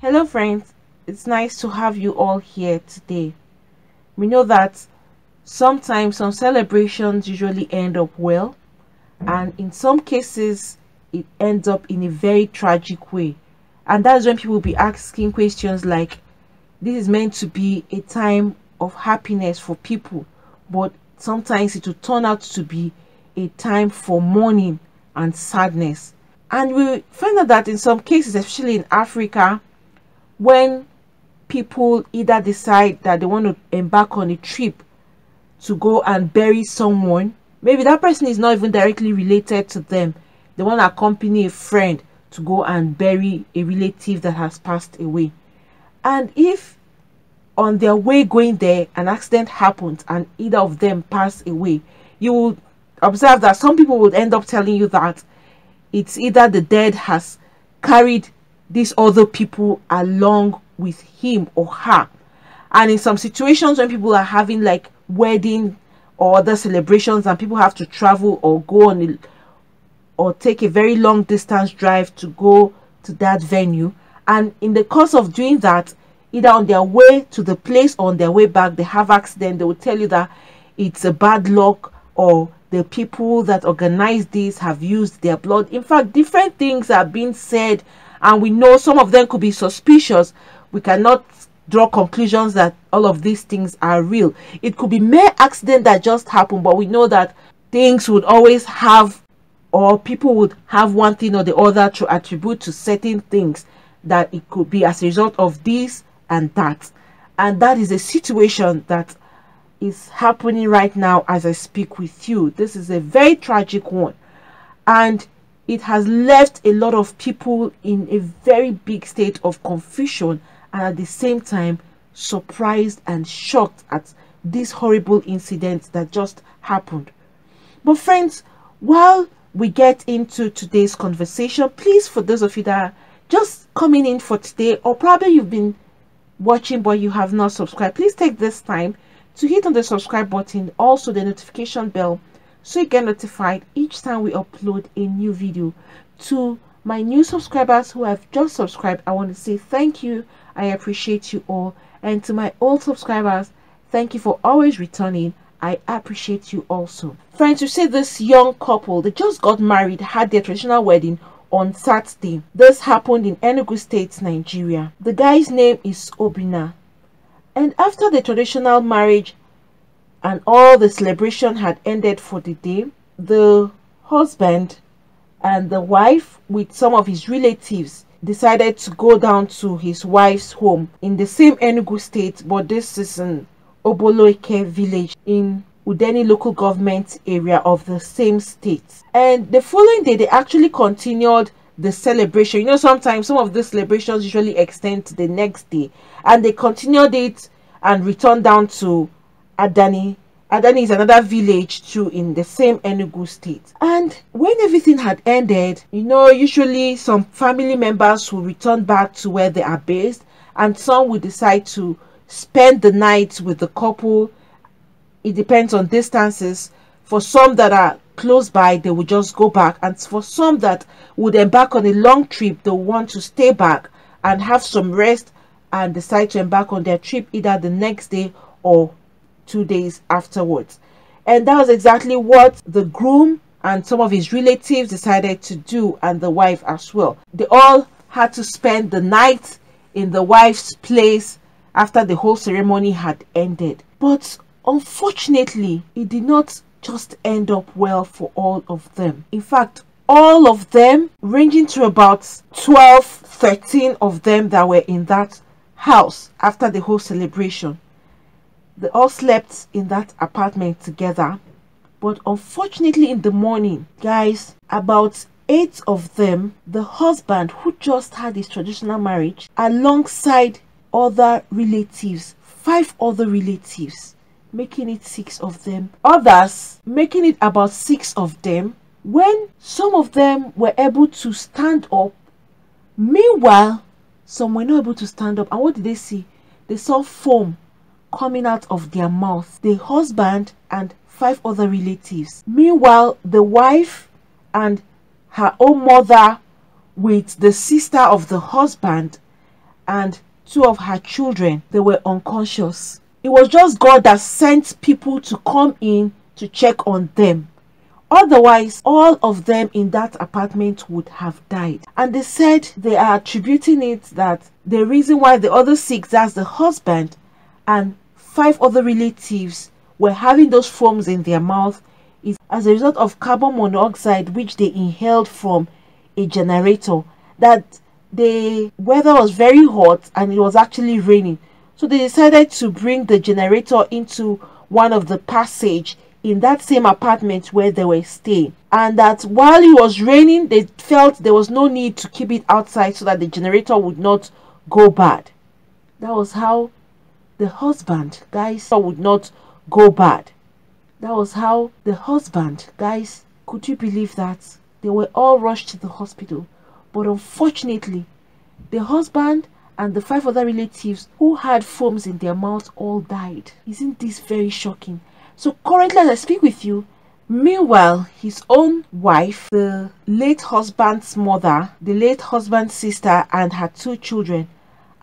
Hello friends, it's nice to have you all here today. We know that sometimes some celebrations usually end up well, and in some cases it ends up in a very tragic way. And that's when people will be asking questions like, this is meant to be a time of happiness for people, but sometimes it will turn out to be a time for mourning and sadness. And we find out that in some cases, especially in Africa, when people either decide that they want to embark on a trip to go and bury someone, maybe that person is not even directly related to them, they want to accompany a friend to go and bury a relative that has passed away. And if on their way going there an accident happens and either of them pass away, you will observe that some people would end up telling you that it's either the dead has carried these other people along with him or her. And in some situations when people are having like wedding or other celebrations and people have to travel or go on or take a very long distance drive to go to that venue, and in the course of doing that, either on their way to the place or on their way back, they have accident, they will tell you that it's a bad luck, or the people that organize this have used their blood. In fact, different things are being said, and we know some of them could be suspicious. We cannot draw conclusions that all of these things are real. It could be mere accident that just happened, but we know that things would always have, or people would have one thing or the other to attribute to certain things, that it could be as a result of this and that. And that is a situation that is happening right now as I speak with you. This is a very tragic one, and it has left a lot of people in a very big state of confusion, and at the same time surprised and shocked at this horrible incident that just happened. But friends, while we get into today's conversation, please, for those of you that are just coming in for today, or probably you've been watching but you have not subscribed, please take this time to hit on the subscribe button, also the notification bell, so you get notified each time we upload a new video. To my new subscribers who have just subscribed, I want to say thank you. I appreciate you all. And to my old subscribers, thank you for always returning. I appreciate you also. Friends, you see, this young couple, they just got married, had their traditional wedding on Saturday. This happened in Enugu State, Nigeria. The guy's name is Obina. And after the traditional marriage and all the celebration had ended for the day, the husband and the wife with some of his relatives decided to go down to his wife's home in the same Enugu State, but this is in Oboloike village in Udeni local government area of the same state. And the following day, they actually continued the celebration. You know, sometimes some of the celebrations usually extend to the next day, and they continued it and returned down to Adani. Adani is another village too in the same Enugu state. And when everything had ended, you know, usually some family members will return back to where they are based, and some will decide to spend the night with the couple. It depends on distances. For some that are close by, they will just go back, and for some that would embark on a long trip, they want to stay back and have some rest and decide to embark on their trip either the next day or 2 days afterwards. And that was exactly what the groom and some of his relatives decided to do, and the wife as well. They all had to spend the night in the wife's place after the whole ceremony had ended. But unfortunately, it did not just end up well for all of them. In fact, all of them, ranging to about 12, 13 of them that were in that house after the whole celebration, they all slept in that apartment together. But unfortunately, in the morning, guys, about 8 of them, the husband who just had his traditional marriage alongside other relatives, 5 other relatives, making it 6 of them, others making it about 6 of them, when some of them were able to stand up, meanwhile some were not able to stand up. And what did they see? They saw foam coming out of their mouth. The husband and 5 other relatives. Meanwhile, the wife and her own mother with the sister of the husband and 2 of her children, they were unconscious. It was just God that sent people to come in to check on them. Otherwise, all of them in that apartment would have died. And they said they are attributing it that the reason why the other 6, that's the husband and 5 other relatives, were having those foams in their mouth is as a result of carbon monoxide which they inhaled from a generator. That the weather was very hot and it was actually raining, so they decided to bring the generator into one of the passage in that same apartment where they were staying, and that while it was raining they felt there was no need to keep it outside so that the generator would not go bad. That was how the husband, guys, would not go bad. That was how the husband, guys, could you believe that? They were all rushed to the hospital, but unfortunately the husband and the 5 other relatives who had foams in their mouths all died. Isn't this very shocking? So currently as I speak with you, meanwhile his own wife, the late husband's mother, the late husband's sister and her 2 children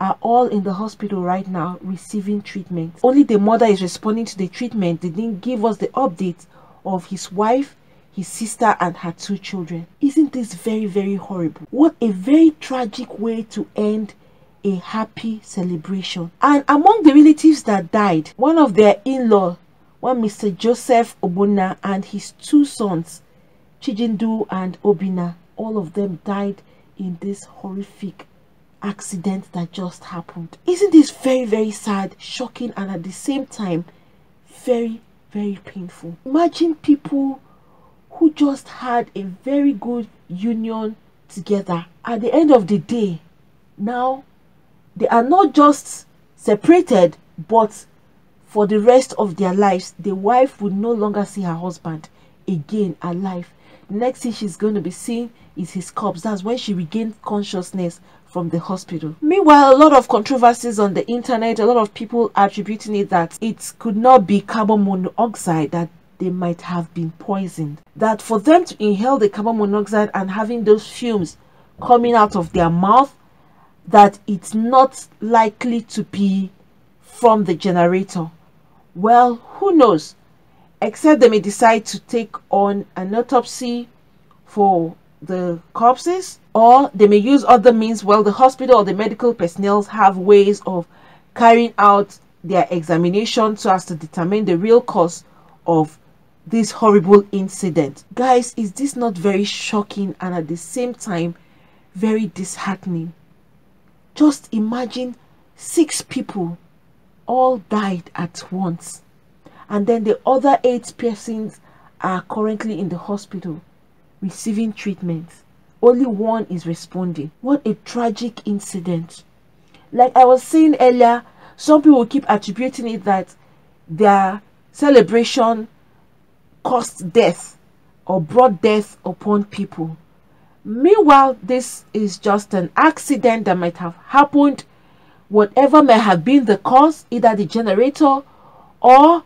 are all in the hospital right now receiving treatment. Only the mother is responding to the treatment. They didn't give us the update of his wife, his sister and her 2 children. Isn't this very, very horrible? What a very tragic way to end a happy celebration. And among the relatives that died, one of their in-law, one Mr. Joseph Obuna, and his 2 sons, Chijindu and Obina, all of them died in this horrific accident that just happened. Isn't this very, very sad, shocking, and at the same time very, very painful? Imagine people who just had a very good union together. At the end of the day, now they are not just separated, but for the rest of their lives, the wife would no longer see her husband again alive. The next thing she's going to be seeing is his corpse. That's when she regained consciousness from the hospital. Meanwhile, a lot of controversies on the internet, a lot of people attributing it that it could not be carbon monoxide, that they might have been poisoned. That for them to inhale the carbon monoxide and having those fumes coming out of their mouth, that it's not likely to be from the generator. Well, who knows? Except they may decide to take on an autopsy for the corpses, or they may use other means. Well, the hospital or the medical personnel have ways of carrying out their examination so as to determine the real cause of this horrible incident. Guys, is this not very shocking and at the same time very disheartening? Just imagine 6 people all died at once, and then the other 8 persons are currently in the hospital receiving treatment. Only 1 is responding. What a tragic incident. Like I was saying earlier, some people keep attributing it that their celebration caused death or brought death upon people. Meanwhile, this is just an accident that might have happened. Whatever may have been the cause, either the generator or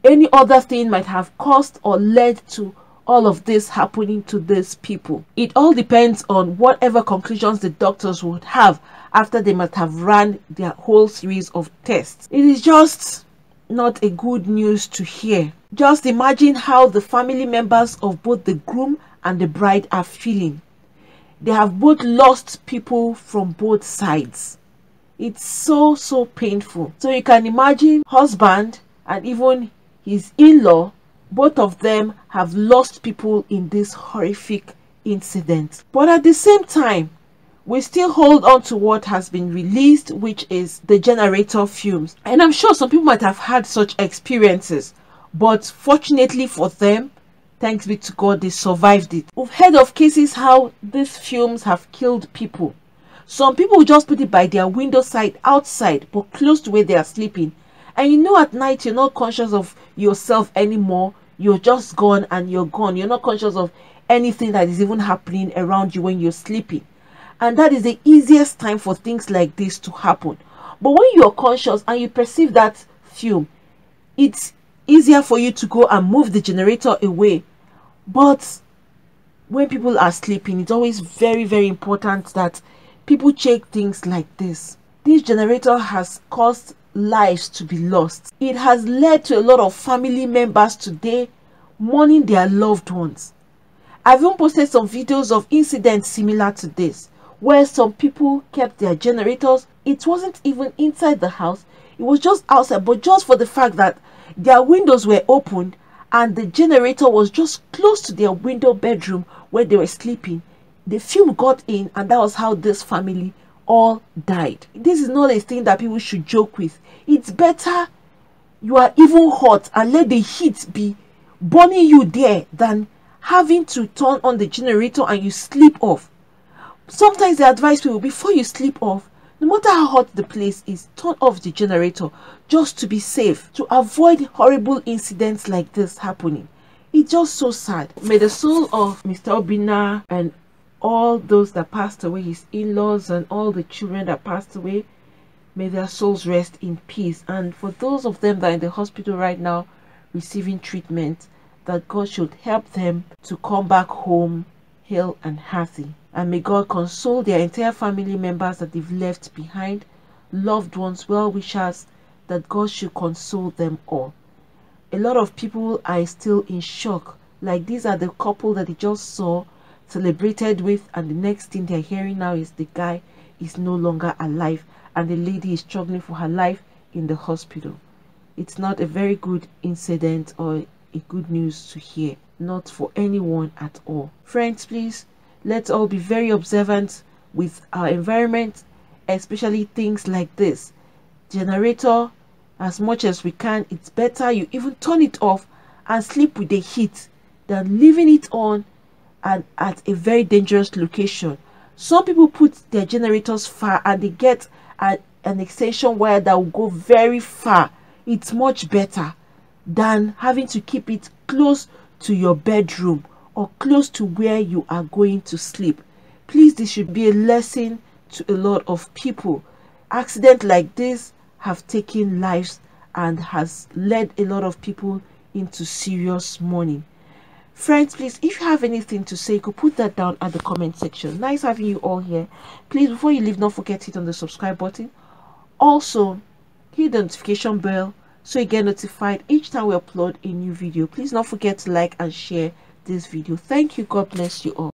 any other thing might have caused or led to all of this happening to these people. It all depends on whatever conclusions the doctors would have after they must have run their whole series of tests. It is just not a good news to hear. Just imagine how the family members of both the groom and the bride are feeling. They have both lost people from both sides. It's so painful. So you can imagine husband and even his in-law, both of them have lost people in this horrific incident. But at the same time, we still hold on to what has been released, which is the generator fumes. And I'm sure some people might have had such experiences, but fortunately for them, thanks be to God, they survived it. We've heard of cases how these fumes have killed people. Some people just put it by their window side outside, but close to where they are sleeping. And you know, at night you're not conscious of yourself anymore. You're just gone and you're gone. You're not conscious of anything that is even happening around you when you're sleeping. And that is the easiest time for things like this to happen. But when you're conscious and you perceive that fume, it's easier for you to go and move the generator away. But when people are sleeping, it's always very important that people check things like this. This generator has caused lives to be lost. It has led to a lot of family members today mourning their loved ones. I've even posted some videos of incidents similar to this, where some people kept their generators. It wasn't even inside the house, it was just outside, but just for the fact that their windows were opened and the generator was just close to their window bedroom where they were sleeping, the fume got in, and that was how this family all died. This is not a thing that people should joke with. It's better you are even hot and let the heat be burning you there than having to turn on the generator and you sleep off. Sometimes they advise people, before you sleep off, no matter how hot the place is, turn off the generator just to be safe, to avoid horrible incidents like this happening. It's just so sad. May the soul of Mr. Obinna and all those that passed away, his in-laws and all the children that passed away, may their souls rest in peace. And for those of them that are in the hospital right now receiving treatment, that God should help them to come back home hale and healthy. And may God console their entire family members that they've left behind, loved ones, well-wishers, that God should console them all. A lot of people are still in shock. Like, these are the couple that they just saw, celebrated with, and the next thing they're hearing now is the guy is no longer alive and the lady is struggling for her life in the hospital. It's not a very good incident or a good news to hear, not for anyone at all. Friends, please, let's all be very observant with our environment, especially things like this. Generator, as much as we can, it's better you even turn it off and sleep with the heat than leaving it on and at a very dangerous location. Some people put their generators far and they get an extension wire that will go very far. It's much better than having to keep it close to your bedroom or close to where you are going to sleep. Please, this should be a lesson to a lot of people. Accidents like this have taken lives and has led a lot of people into serious mourning. Friends, please, if you have anything to say, you could put that down at the comment section. Nice having you all here. Please, before you leave, don't forget to hit on the subscribe button. Also, hit the notification bell so you get notified each time we upload a new video. Please don't forget to like and share this video. Thank you. God bless you all.